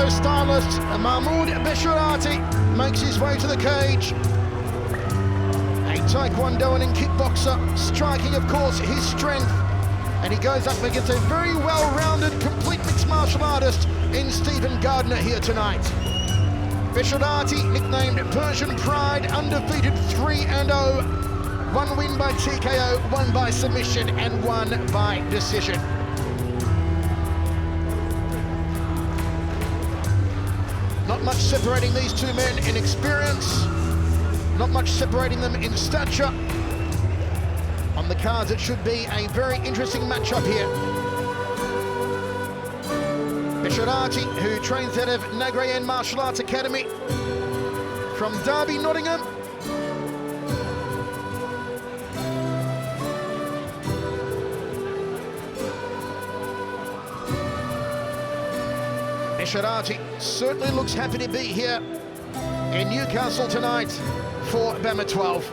Taekwondo stylist Mahmood Besharate makes his way to the cage. A Taekwondoan and kickboxer, striking of course his strength, and he goes up against a very well-rounded, complete mixed martial artist in Stephen Gardner here tonight. Besharate, nicknamed Persian Pride, undefeated 3-0, 1 win by TKO, 1 by submission and 1 by decision. Not much separating these two men in experience, not much separating them in stature. On the cards, it should be a very interesting matchup here. Besharate, who trains out of Nagrayan Martial Arts Academy from Derby, Nottingham. Besharate certainly looks happy to be here in Newcastle tonight for BAMMA 12.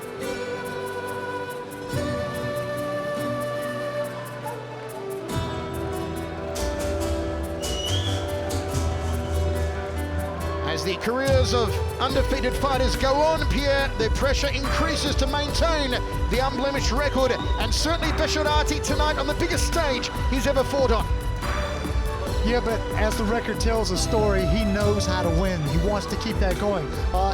As the careers of undefeated fighters go on, Pierre, the pressure increases to maintain the unblemished record, and certainly Besharate tonight on the biggest stage he's ever fought on. Yeah, but as the record tells a story, he knows how to win. He wants to keep that going.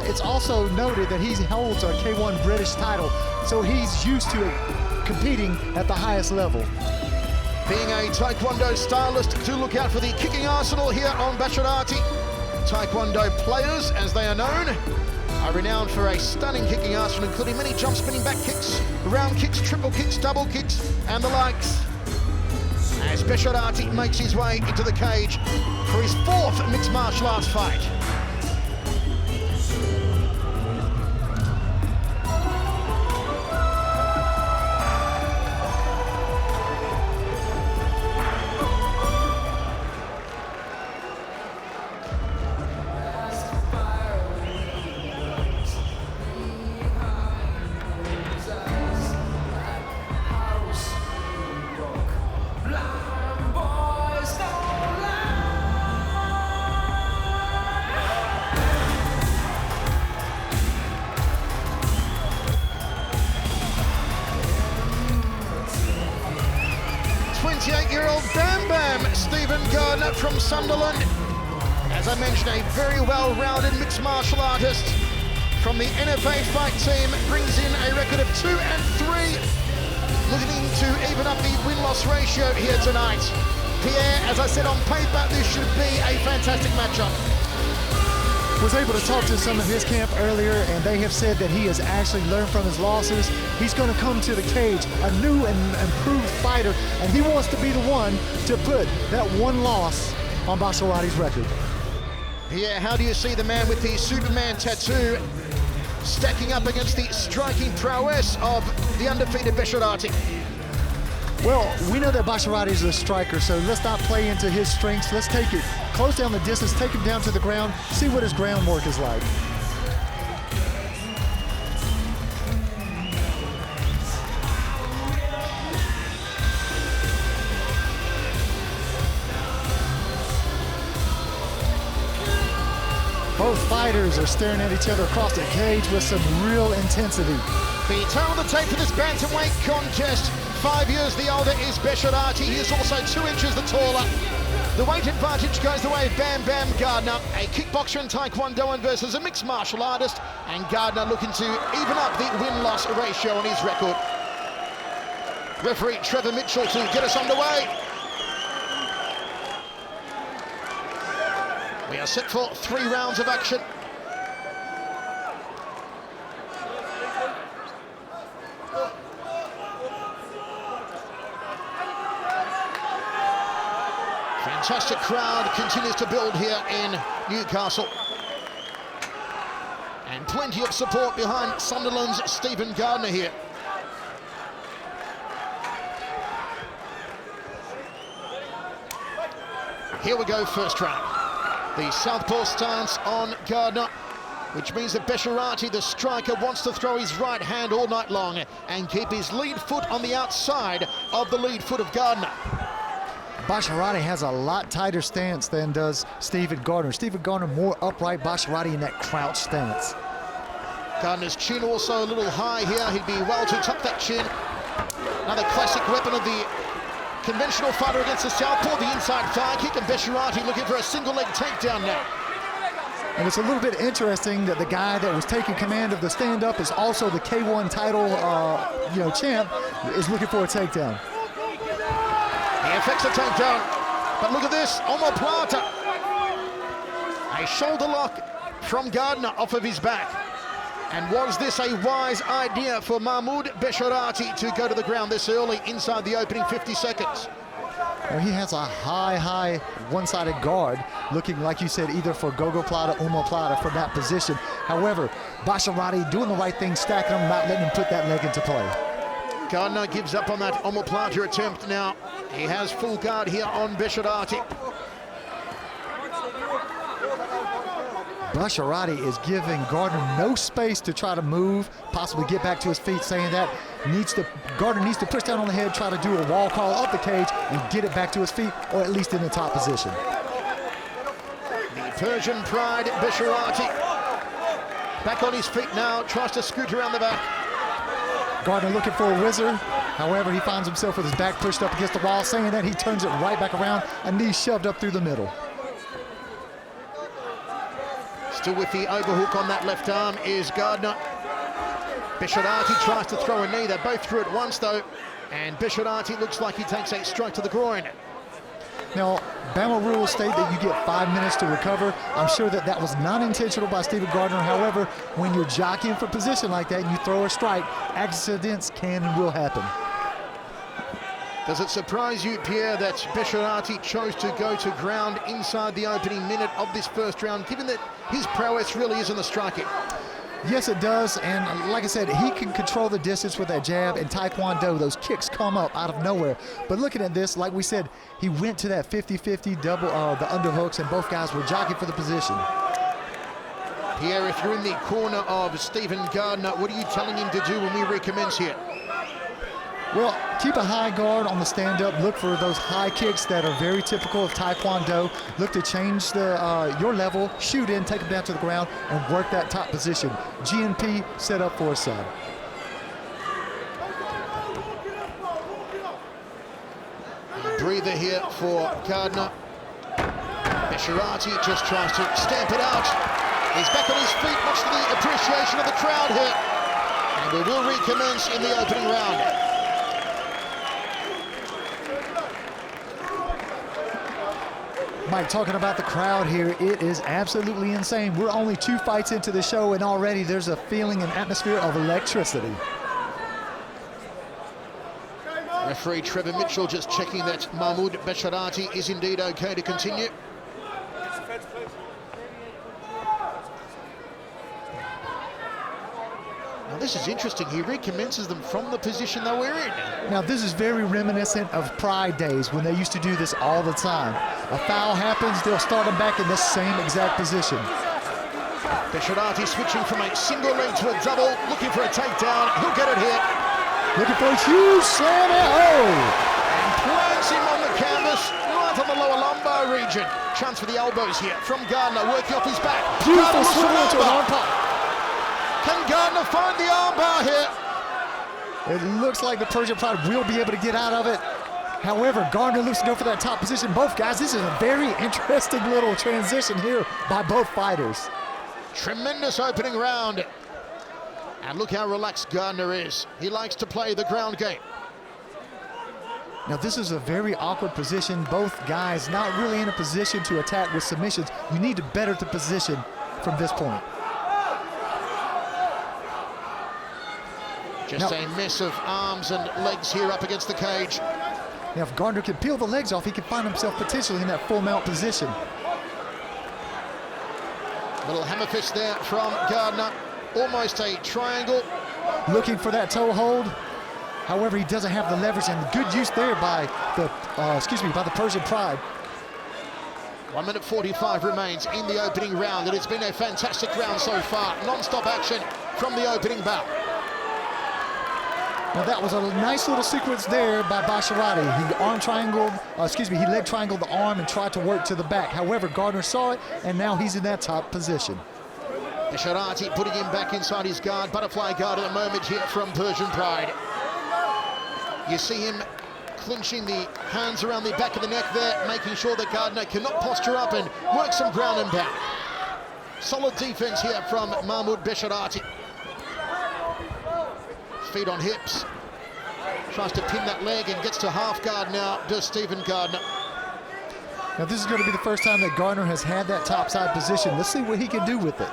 It's also noted that he holds a K1 British title, so he's used to competing at the highest level. Being a Taekwondo stylist, do look out for the kicking arsenal here on Besharate. Taekwondo players, as they are known, are renowned for a stunning kicking arsenal, including many jump spinning back kicks, round kicks, triple kicks, double kicks, and the likes. As Besharate makes his way into the cage for his 4th mixed martial arts fight. Year-old Bam Bam, Stephen Gardner from Sunderland. As I mentioned, a very well-rounded mixed martial artist from the NFA fight team, brings in a record of 2-3, looking to even up the win-loss ratio here tonight. Pierre, as I said on paper, this should be a fantastic matchup. Was able to talk to some of his camp earlier, and they have said that he has actually learned from his losses. He's going to come to the cage a new and improved fighter, and he wants to be the one to put that one loss on Besharate's record. Yeah, how do you see the man with the Superman tattoo stacking up against the striking prowess of the undefeated Besharate? Well, we know that Besharate is a striker, so let's not play into his strengths. Let's take it close down the distance, take him down to the ground, see what his groundwork is like. Both fighters are staring at each other across the cage with some real intensity. The time on the tape for this bantamweight contest. 5 years the older is Besharate. He is also 2 inches the taller. The weight advantage goes the way of Bam Bam Gardner, a kickboxer and Taekwondoan versus a mixed martial artist, and Gardner looking to even up the win-loss ratio on his record. Referee Trevor Mitchell to get us underway. We are set for 3 rounds of action. Fantastic crowd continues to build here in Newcastle. And plenty of support behind Sunderland's Stephen Gardner here. Here we go, first round. The southpaw stance on Gardner, which means that Besharate, the striker, wants to throw his right hand all night long and keep his lead foot on the outside of the lead foot of Gardner. Besharate has a lot tighter stance than does Stephen Gardner. Stephen Gardner more upright, Besharate in that crouch stance. Gardner's chin also a little high here. He'd be well to tuck that chin. Another classic weapon of the conventional fighter against the southpaw, the inside thigh kick, and Besharate looking for a single leg takedown now. And it's a little bit interesting that the guy that was taking command of the stand-up is also the K1 title, champ, is looking for a takedown. He affects a takedown, but look at this, omoplata. A shoulder lock from Gardner off of his back. And was this a wise idea for Mahmood Besharate to go to the ground this early inside the opening 50 seconds? Well, he has a high one-sided guard, looking, like you said, either for gogoplata, omoplata from that position. However, Besharate doing the right thing, stacking him, not letting him put that leg into play. Gardner gives up on that omoplata attempt now. He has full guard here on Besharate. Besharate is giving Gardner no space to try to move, possibly get back to his feet, saying that Gardner needs to push down on the head, try to do a wall crawl up the cage and get it back to his feet, or at least in the top position. The Persian pride, Besharate, back on his feet now, tries to scoot around the back. Gardner looking for a whizzer. However, he finds himself with his back pushed up against the wall, saying that he turns it right back around, a knee shoved up through the middle. Still with the overhook on that left arm is Gardner. Besharate tries to throw a knee. They both threw it once though, and Besharate looks like he takes a strike to the groin. Now, BAMMA rules state that you get 5 minutes to recover. I'm sure that was not intentional by Stephen Gardner. However, when you're jockeying for position like that and you throw a strike, accidents can and will happen. Does it surprise you, Pierre, that Besharate chose to go to ground inside the opening minute of this first round, given that his prowess really is in the striking? Yes, it does, and like I said, he can control the distance with that jab. In Taekwondo, those kicks come up out of nowhere. But looking at this, like we said, he went to that 50-50 double, the underhooks, and both guys were jockeying for the position. Pierre, if you're in the corner of Stephen Gardner, what are you telling him to do when we recommence here? Well, keep a high guard on the stand-up. Look for those high kicks that are very typical of Taekwondo. Look to change your level, shoot in, take them down to the ground, and work that top position. GNP set up for a sub. Breather here for Gardner. Besharate just tries to stamp it out. He's back on his feet, much to the appreciation of the crowd here. And we will recommence in the opening round. Mike, talking about the crowd here, it is absolutely insane. We're only 2 fights into the show, and already there's a feeling and atmosphere of electricity. Referee Trevor Mitchell just checking that Mahmood Besharate is indeed okay to continue. Now this is interesting. He recommences them from the position they were in. Now this is very reminiscent of Pride days when they used to do this all the time. A foul happens, they'll start them back in the same exact position. Besharate switching from a single leg to a double, looking for a takedown. He'll get it here. Looking for a huge slam at and plants him on the canvas, right on the lower lumbar region. Chance for the elbows here from Gardner, working off his back. Beautiful swing into an arm pop. Can Gardner find the armbar here? It looks like the Persian Pride will be able to get out of it. However, Gardner looks to go for that top position. Both guys, this is a very interesting little transition here by both fighters. Tremendous opening round. And look how relaxed Gardner is. He likes to play the ground game. Now this is a very awkward position. Both guys not really in a position to attack with submissions. You need to better the position from this point. Just a mess of arms and legs here up against the cage. Now if Gardner can peel the legs off, he can find himself potentially in that full mount position. Little hammer fist there from Gardner. Almost a triangle. Looking for that toe hold. However, he doesn't have the leverage, and good use there by the Persian Pride. 1 minute 45 remains in the opening round, and it's been a fantastic round so far. Non-stop action from the opening bout. Now that was a nice little sequence there by Besharate. He leg triangled the arm and tried to work to the back. However, Gardner saw it, and now he's in that top position. Besharate putting him back inside his guard, butterfly guard at the moment here from Persian Pride. You see him clinching the hands around the back of the neck there, making sure that Gardner cannot posture up and work some ground and pound. Solid defense here from Mahmood Besharate. Feet on hips. Tries to pin that leg and gets to half guard now, does Stephen Gardner. Now this is going to be the first time that Gardner has had that topside position. Let's see what he can do with it.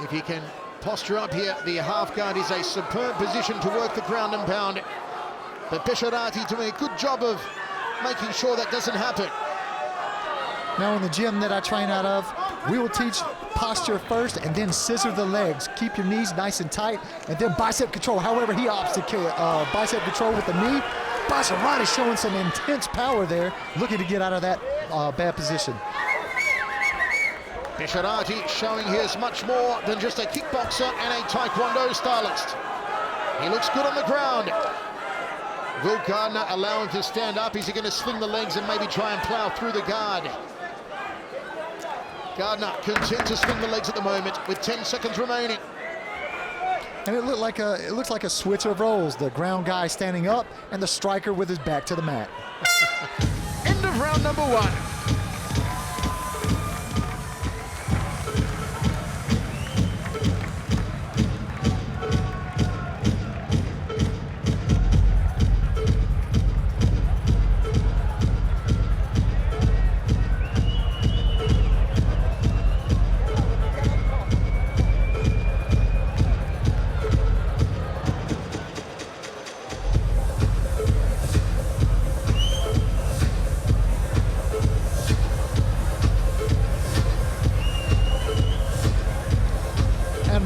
If he can posture up here, the half guard is a superb position to work the ground and pound. But Besharate doing a good job of making sure that doesn't happen. Now in the gym that I train out of, we will teach posture first and then scissor the legs. Keep your knees nice and tight and then bicep control. However, he opts to bicep control with the knee. Besharate showing some intense power there, looking to get out of that bad position. Besharate showing he is much more than just a kickboxer and a taekwondo stylist. He looks good on the ground. Will Gardner allow him to stand up? Is he going to swing the legs and maybe try and plow through the guard? Gardner content to swing the legs at the moment with 10 seconds remaining. And it looks like a switch of roles. The ground guy standing up and the striker with his back to the mat. End of round number 1.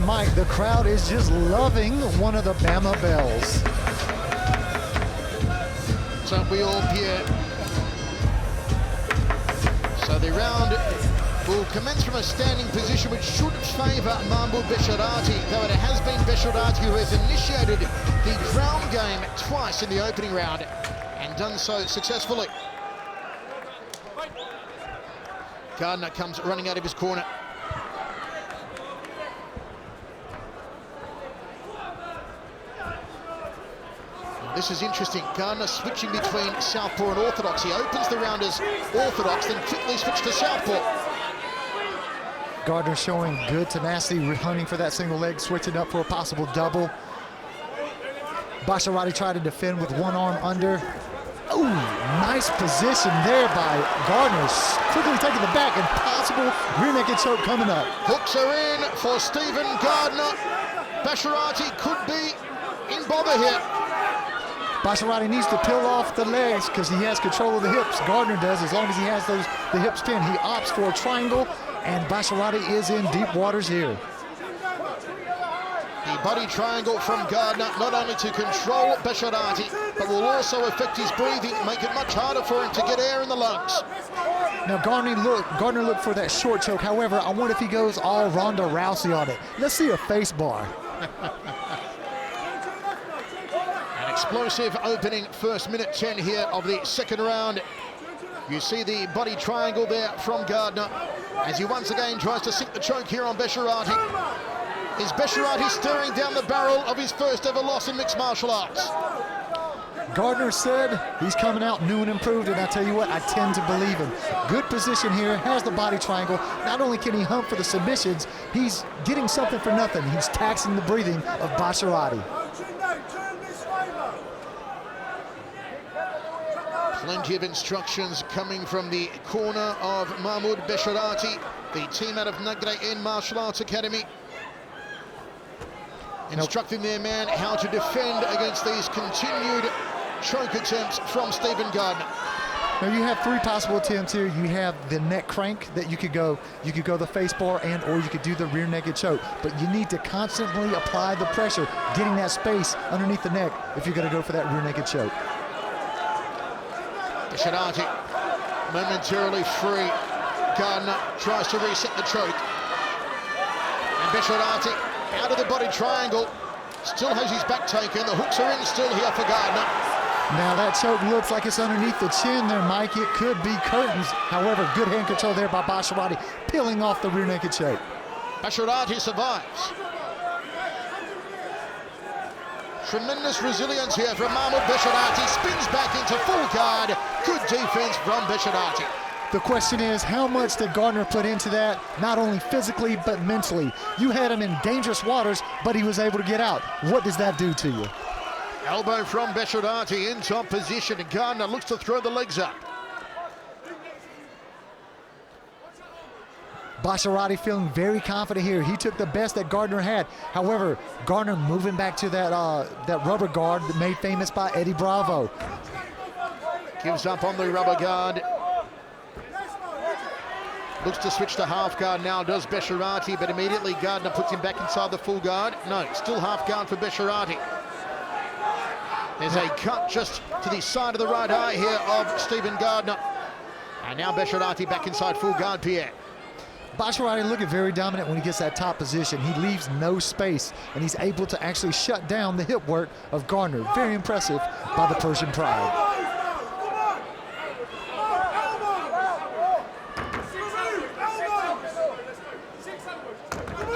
Mike, the crowd is just loving one of the BAMMA bells. So we all hear. So the round will commence from a standing position which should favour Mahmood Besharate, though it has been Besharate who has initiated the ground game twice in the opening round and done so successfully. Gardner comes running out of his corner. This is interesting. Gardner switching between southpaw and orthodox. He opens the round as orthodox, then quickly switch to southpaw. Gardner showing good tenacity, hunting for that single leg, switching up for a possible double. Besharate tried to defend with one arm under. Ooh, nice position there by Gardner. Quickly taking the back and possible rear naked choke coming up. Hooks are in for Stephen Gardner. Besharate could be in bother here. Besharate needs to peel off the legs because he has control of the hips. Gardner does, as long as he has the hips pinned. He opts for a triangle, and Besharate is in deep waters here. The body triangle from Gardner, not only to control Besharate, but will also affect his breathing, make it much harder for him to get air in the lungs. Now Gardner looked for that short choke. However, I wonder if he goes all Ronda Rousey on it. Let's see a face bar. Explosive opening first minute 10 here of the second round. You see the body triangle there from Gardner as he once again tries to sink the choke here on Besharate. Is Besharate staring down the barrel of his first ever loss in mixed martial arts? Gardner said he's coming out new and improved, and I tell you what, I tend to believe him. Good position here, has the body triangle. Not only can he hunt for the submissions, he's getting something for nothing. He's taxing the breathing of Besharate. Plenty of instructions coming from the corner of Mahmood Besharate, the team out of Nagre Martial Arts Academy. Instructing their man how to defend against these continued choke attempts from Stephen Gardner. Now you have three possible attempts here. You have the neck crank that you could go the face bar or you could do the rear naked choke. But you need to constantly apply the pressure, getting that space underneath the neck if you're going to go for that rear naked choke. Besharate momentarily free. Gardner tries to reset the choke. And Besharate Out of the body triangle. Still has his back taken. The hooks are in still here for Gardner. Now that choke looks like it's underneath the chin there, Mike. It could be curtains. However, good hand control there by Besharate, peeling off the rear naked choke. Besharate survives. Tremendous resilience here from Mahmood Besharate. Spins back into full guard. Good defense from Besharate. The question is, how much did Gardner put into that, not only physically, but mentally? You had him in dangerous waters, but he was able to get out. What does that do to you? Elbow from Besharate in top position. Gardner looks to throw the legs up. Besharate feeling very confident here. He took the best that Gardner had. However, Gardner moving back to that rubber guard made famous by Eddie Bravo. Gives up on the rubber guard. Looks to switch to half guard now, does Besharate, but immediately Gardner puts him back inside the full guard. No, still half guard for Besharate. There's a cut just to the side of the right eye here of Stephen Gardner. And now Besharate back inside full guard, Pierre. Besharate looking very dominant when he gets that top position. He leaves no space, and he's able to actually shut down the hip work of Gardner. Very impressive by the Persian Pride.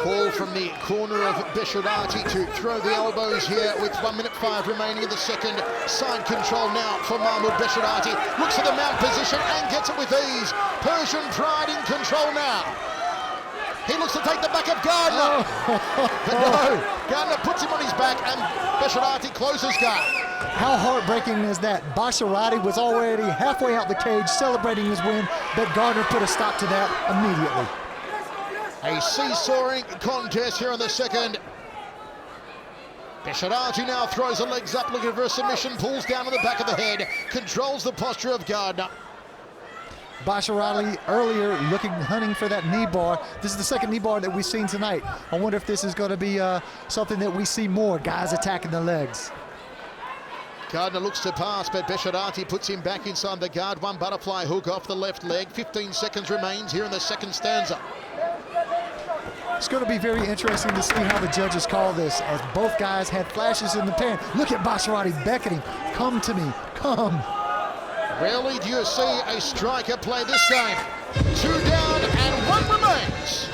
Call from the corner of Besharate to throw the elbows here with 1 minute 5 remaining in the second. Side control now for Mahmood Besharate. Looks at the mount position and gets it with ease. Persian Pride in control now. He looks to take the back of Gardner. But no, Gardner puts him on his back and Besharate closes guard. How heartbreaking is that? Besharate was already halfway out the cage celebrating his win, but Gardner put a stop to that immediately. A seesawing contest here in the second. Besharate now throws the legs up, looking for a submission, pulls down on the back of the head, controls the posture of Gardner. Besharate earlier hunting for that knee bar. This is the second knee bar that we've seen tonight. I wonder if this is going to be something that we see more, guys attacking the legs. Gardner looks to pass, but Besharate puts him back inside the guard. One butterfly hook off the left leg. 15 seconds remains here in the second stanza. It's going to be very interesting to see how the judges call this, as both guys had flashes in the pan. Look at Besharate beckoning, come to me, come. Rarely do you see a striker play this game. 2 down and 1 remains.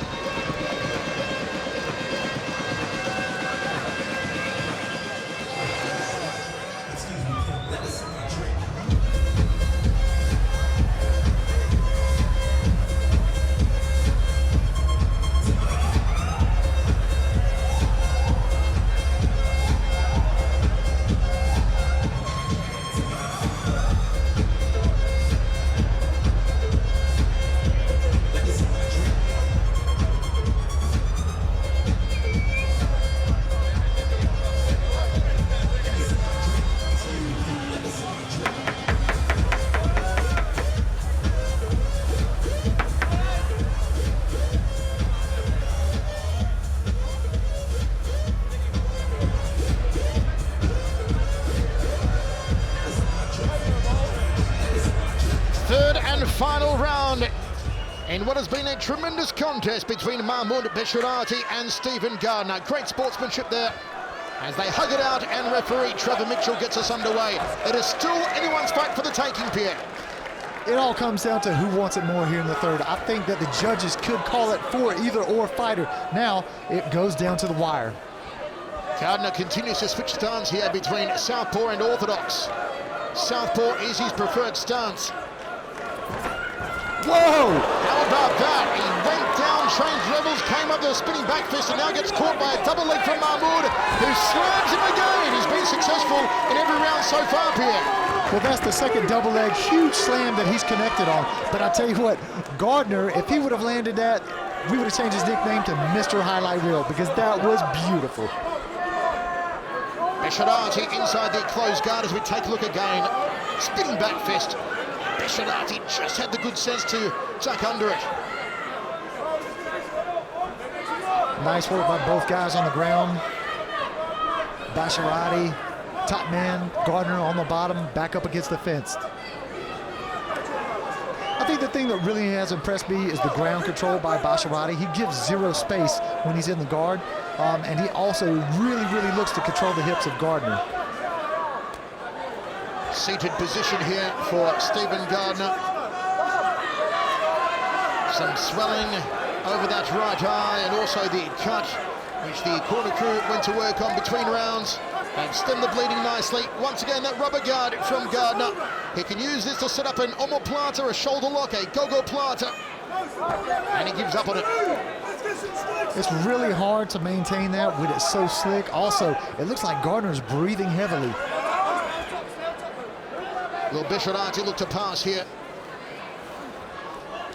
Final round in what has been a tremendous contest between Mahmood Besharate and Stephen Gardner. Great sportsmanship there as they hug it out, and referee Trevor Mitchell gets us underway. It is still anyone's fight for the taking, Pierre. It all comes down to who wants it more here in the third. I think that the judges could call it for either or fighter. Now it goes down to the wire. Gardner continues to switch stance here between southpaw and orthodox. Southpaw is his preferred stance. Whoa! How about that? He went down, changed levels, came up to a spinning back fist, and now gets caught by a double leg from Mahmood, who slams him again. He's been successful in every round so far, Pierre. Well, that's the second double leg, huge slam that he's connected on. But I tell you what, Gardner, if he would have landed that, we would have changed his nickname to Mr. Highlight Reel, because that was beautiful. Besharate inside the closed guard as we take a look again. Spinning back fist. Besharate just had the good sense to tuck under it. Nice work by both guys on the ground. Besharate, top man, Gardner on the bottom, back up against the fence. I think the thing that really has impressed me is the ground control by Besharate. He gives zero space when he's in the guard, and he also really looks to control the hips of Gardner. Seated position here for Stephen Gardner. Some swelling over that right eye, and also the cut, which the corner crew went to work on between rounds. And stem the bleeding nicely. Once again, that rubber guard from Gardner. He can use this to set up an omoplata, a shoulder lock, a gogoplata. And he gives up on it. It's really hard to maintain that when it's so slick. Also, it looks like Gardner's breathing heavily. Will Besharate look to pass here?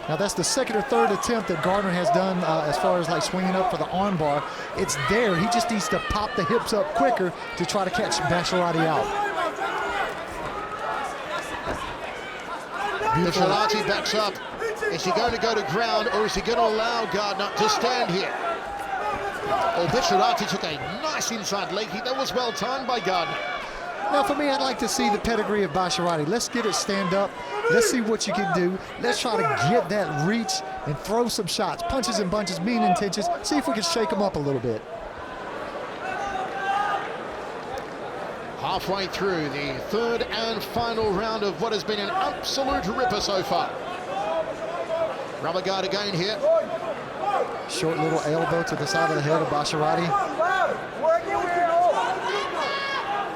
Now that's the second or third attempt that Gardner has done as far as like swinging up for the arm bar. It's there. He just needs to pop the hips up quicker to try to catch Besharate out. Besharate backs up. Is he going to go to ground, or is he going to allow Gardner to stand here? Oh, Besharate took a nice inside leg kick. That was well timed by Gardner. Now for me, I'd like to see the pedigree of Besharate. Let's get it stand up. Let's see what you can do. Let's try to get that reach and throw some shots. Punches and bunches, mean intentions. See if we can shake him up a little bit. Halfway through the third and final round of what has been an absolute ripper so far. Rubber guard again here. Short little elbow to the side of the head of Besharate.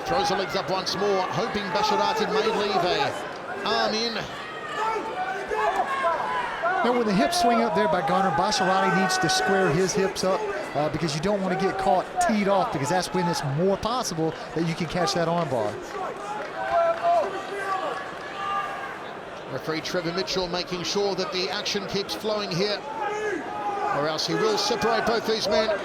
Throws the legs up once more, hoping Besharate may leave a arm in. Now when the hips swing up there by Gardner, Besharate needs to square his hips up because you don't want to get caught teed off, because that's when it's more possible that you can catch that arm bar. Referee Trevor Mitchell making sure that the action keeps flowing here, or else he will separate both these men.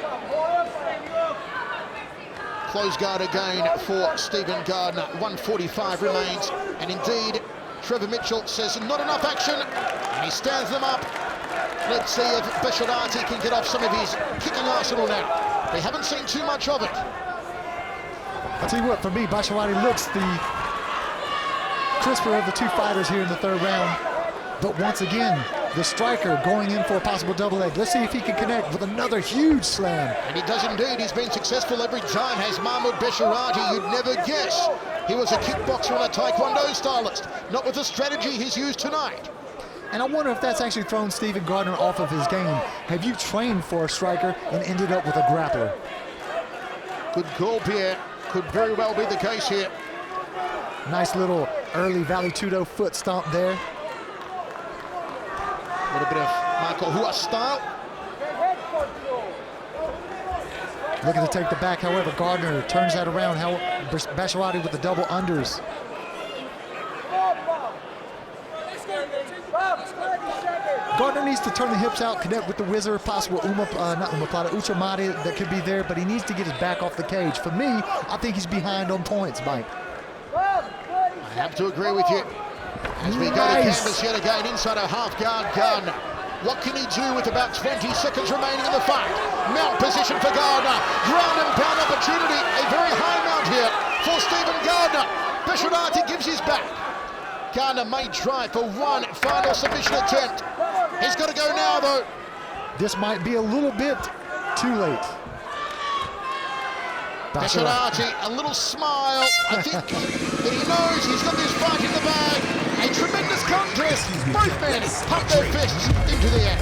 Close guard again for Stephen Gardner. 1:45 remains, and indeed Trevor Mitchell says not enough action, and he stands them up. Let's see if Besharate can get off some of his kicking arsenal now. They haven't seen too much of it. I'll tell you what, for me, Besharate looks the crisper of the two fighters here in the third round. But once again, the striker going in for a possible double leg. Let's see if he can connect with another huge slam. And he does indeed. He's been successful every time, has Mahmood Besharate. You'd never guess he was a kickboxer and a taekwondo stylist. Not with the strategy he's used tonight. And I wonder if that's actually thrown Stephen Gardner off of his game. Have you trained for a striker and ended up with a grappler? Good call, Pierre. Could very well be the case here. Nice little early Valley Tudo foot stomp there. A little bit of Marco Hua style. Looking to take the back, however, Gardner turns that around. Besharate with the double unders. Gardner needs to turn the hips out, connect with the wizard, possible Uchamate that could be there, but he needs to get his back off the cage. For me, I think he's behind on points, Mike. I have to agree with you. As we go to canvas yet again, inside a half-guard gun. What can he do with about 20 seconds remaining in the fight? Mount position for Gardner. Ground and pound opportunity. A very high mount here for Stephen Gardner. Besharate gives his back. Gardner may try for one final submission attempt. He's got to go now, though. This might be a little bit too late. Besharate, a little smile. I think that he knows he's got this fight in the bag. A tremendous contest. Both men pump their fists into the air.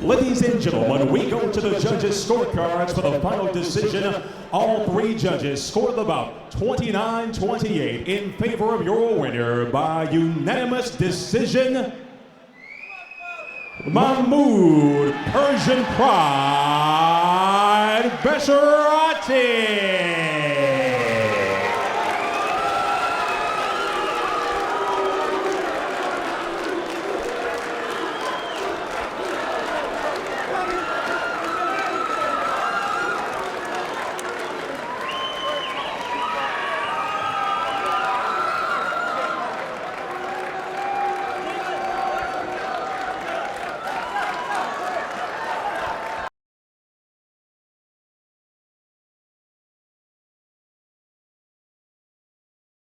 Ladies and gentlemen, we go to the judges' scorecards for the final decision. All three judges scored the bout 29-28 in favor of your winner by unanimous decision, Mahmood Persian Pride Besharate.